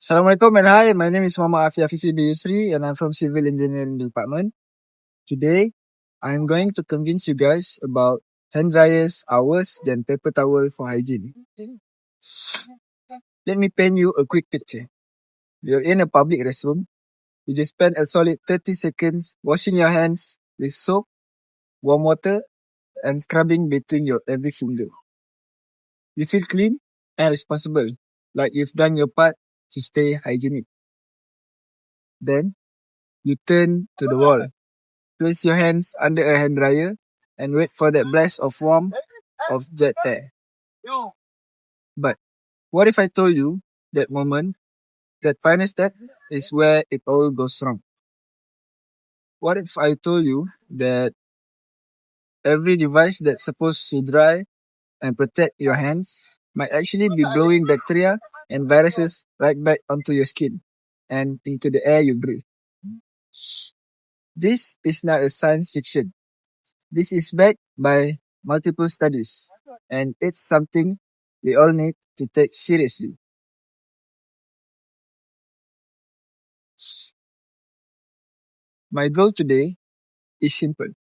Assalamualaikum and hi, my name is Muhammad Afifi bin Yusri and I'm from Civil Engineering Department. Today, I'm going to convince you guys about hand dryers are worse than paper towel for hygiene. Let me paint you a quick picture. You're in a public restroom. You just spend a solid 30 seconds washing your hands with soap, warm water, and scrubbing between your every finger. You feel clean and responsible, like you've done your part to stay hygienic. Then, you turn to the wall. Place your hands under a hand dryer and wait for that blast of warmth of jet air. But what if I told you that moment, that final step is where it all goes wrong? What if I told you that every device that's supposed to dry and protect your hands might actually be blowing bacteria and viruses right back onto your skin and into the air you breathe? This is not a science fiction. This is backed by multiple studies, and it's something we all need to take seriously. My goal today is simple: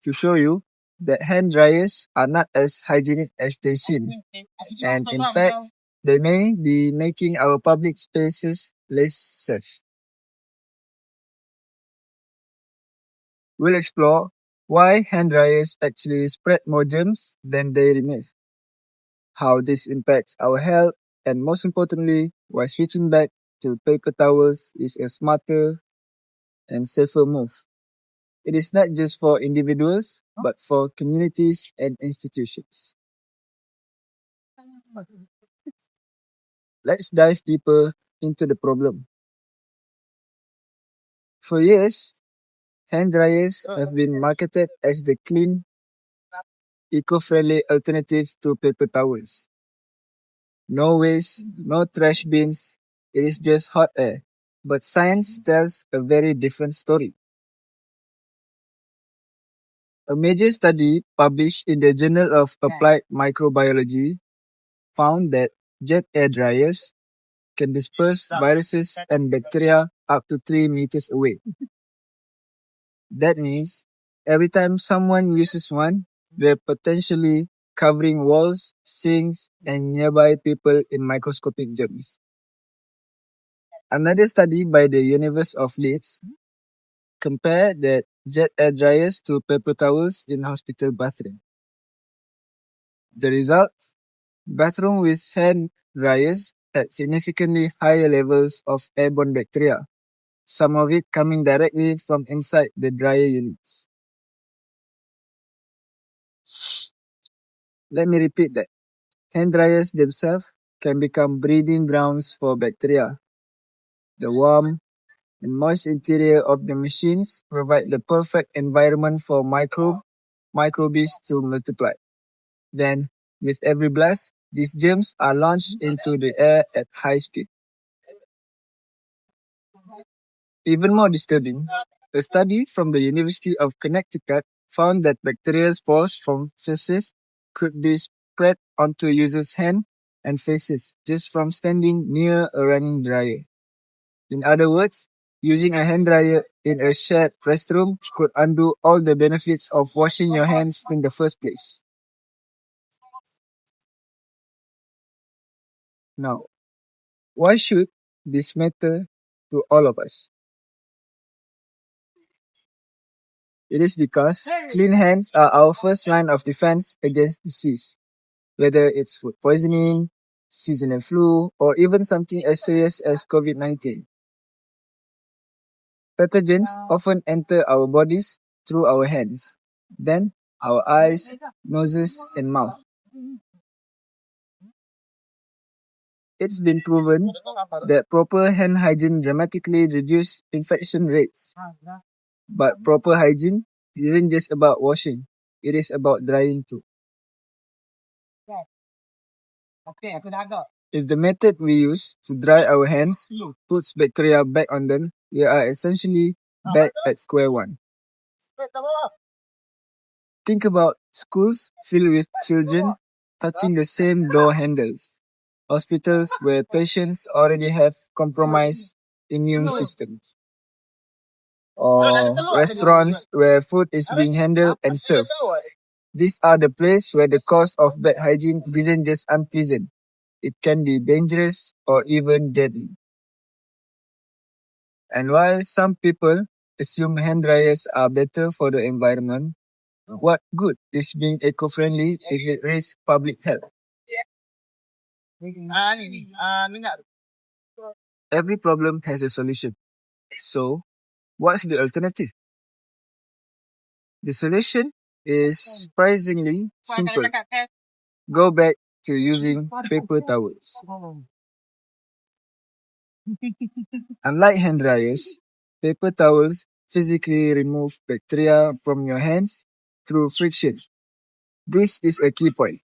to show you that hand dryers are not as hygienic as they seem, and in fact, they may be making our public spaces less safe. We'll explore why hand dryers actually spread more germs than they remove, how this impacts our health, and most importantly, why switching back to paper towels is a smarter and safer move. It is not just for individuals, but for communities and institutions. Let's dive deeper into the problem. For years, hand dryers have been marketed as the clean, eco-friendly alternative to paper towels. No waste, no trash bins, it is just hot air. But science tells a very different story. A major study published in the Journal of Applied Microbiology found that jet air dryers can disperse viruses and bacteria up to 3 meters away. That means every time someone uses one, they're potentially covering walls, sinks, and nearby people in microscopic germs. Another study by the University of Leeds compared that jet air dryers to paper towels in hospital bathroom. The result? Bathroom with hand dryers had significantly higher levels of airborne bacteria, some of it coming directly from inside the dryer units. Let me repeat that. Hand dryers themselves can become breeding grounds for bacteria. The warm and moist interior of the machines provide the perfect environment for microbes to multiply. Then, with every blast, these germs are launched into the air at high speed. Even more disturbing, a study from the University of Connecticut found that bacterial spores from feces could be spread onto users' hands and faces just from standing near a running dryer. In other words, using a hand dryer in a shared restroom could undo all the benefits of washing your hands in the first place. Now, why should this matter to all of us? It is because clean hands are our first line of defense against disease, whether it's food poisoning, seasonal flu, or even something as serious as COVID-19. Pathogens often enter our bodies through our hands, then our eyes, noses, and mouth. It's been proven that proper hand hygiene dramatically reduces infection rates. But proper hygiene isn't just about washing, it is about drying too. If the method we use to dry our hands puts bacteria back on them, we are essentially back at square one. Think about schools filled with children touching the same door handles. hospitals where patients already have compromised immune systems, or restaurants where food is being handled and served. These are the places where the cause of bad hygiene isn't just unpleasant. It can be dangerous or even deadly. And while some people assume hand dryers are better for the environment, what good is being eco-friendly if it risks public health? Every problem has a solution. So, what's the alternative? The solution is surprisingly simple. Go back to using paper towels. Unlike hand dryers, paper towels physically remove bacteria from your hands through friction. This is a key point.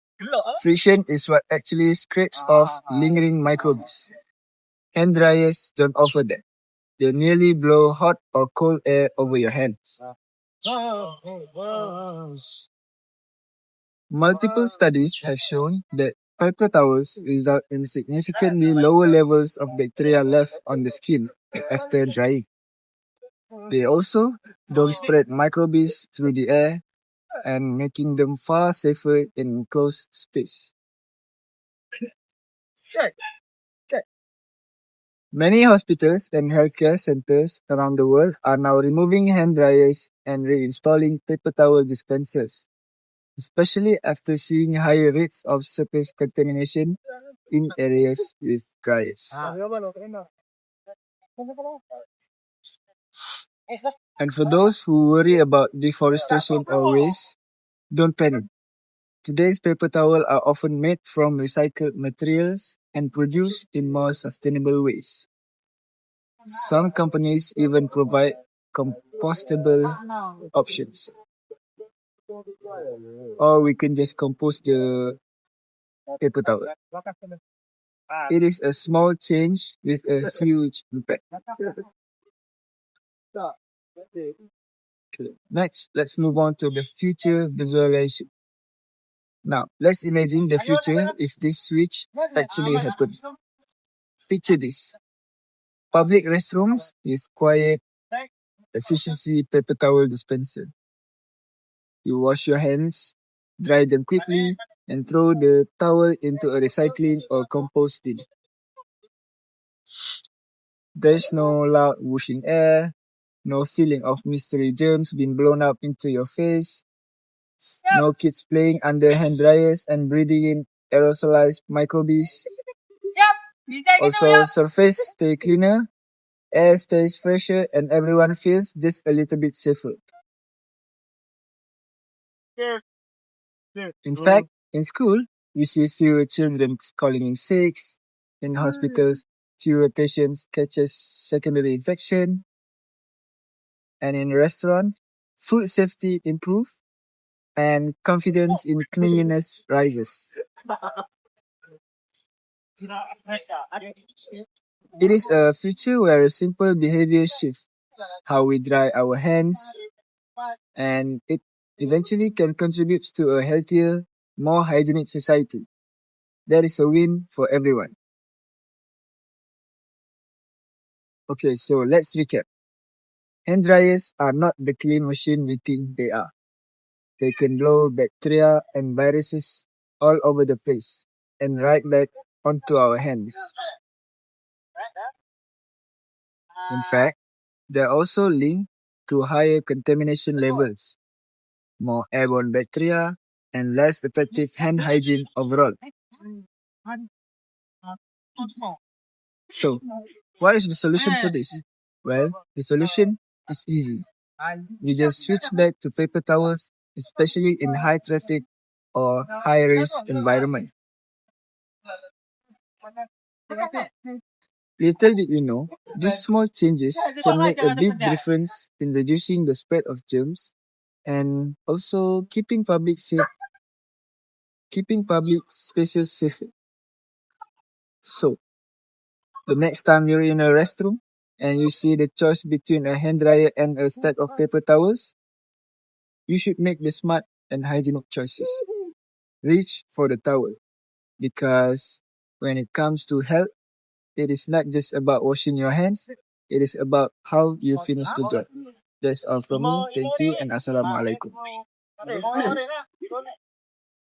Friction is what actually scrapes off lingering microbes. Hand dryers don't offer that. They merely blow hot or cold air over your hands. Multiple studies have shown that paper towels result in significantly lower levels of bacteria left on the skin after drying. They also don't spread microbes through the air and making them far safer in enclosed space. Many hospitals and healthcare centers around the world are now removing hand dryers and reinstalling paper towel dispensers, especially after seeing higher rates of surface contamination in areas with dryers. And for those who worry about deforestation or waste, don't panic. Today's paper towels are often made from recycled materials and produced in more sustainable ways. Some companies even provide compostable options. Or we can just compost the paper towel. It is a small change with a huge impact. Okay. Next, let's move on to the future visualization. Now, let's imagine the future if this switch actually happened. Picture this. Public restrooms with quiet, efficiency paper towel dispenser. You wash your hands, dry them quickly, and throw the towel into a recycling or compost bin. There's no loud whooshing air, no feeling of mystery germs being blown up into your face, no kids playing under hand dryers and breathing in aerosolized microbes. Also, surface stay cleaner, air stays fresher, and everyone feels just a little bit safer. In fact, in school, we see fewer children calling in sick. In hospitals, fewer patients catches secondary infection. And in restaurant, food safety improve and confidence in cleanliness rises. It is a future where a simple behavior shifts how we dry our hands, and it eventually can contribute to a healthier, more hygienic society. That is a win for everyone. Okay, so let's recap. Hand dryers are not the clean machine we think they are. They can blow bacteria and viruses all over the place and right back onto our hands. In fact, they're also linked to higher contamination levels, more airborne bacteria, and less effective hand hygiene overall. So, what is the solution for this? Well, the solution is easy. You just switch back to paper towels, especially in high traffic or high risk environment. Little did we know, these small changes can make a big difference in reducing the spread of germs and also keeping public spaces safer. So, the next time you're in a restroom and you see the choice between a hand dryer and a stack of paper towels, you should make the smart and hygienic choices. Reach for the towel because when it comes to health, it is not just about washing your hands, it is about how you finish the job. That's all from me. Thank you and Assalamualaikum.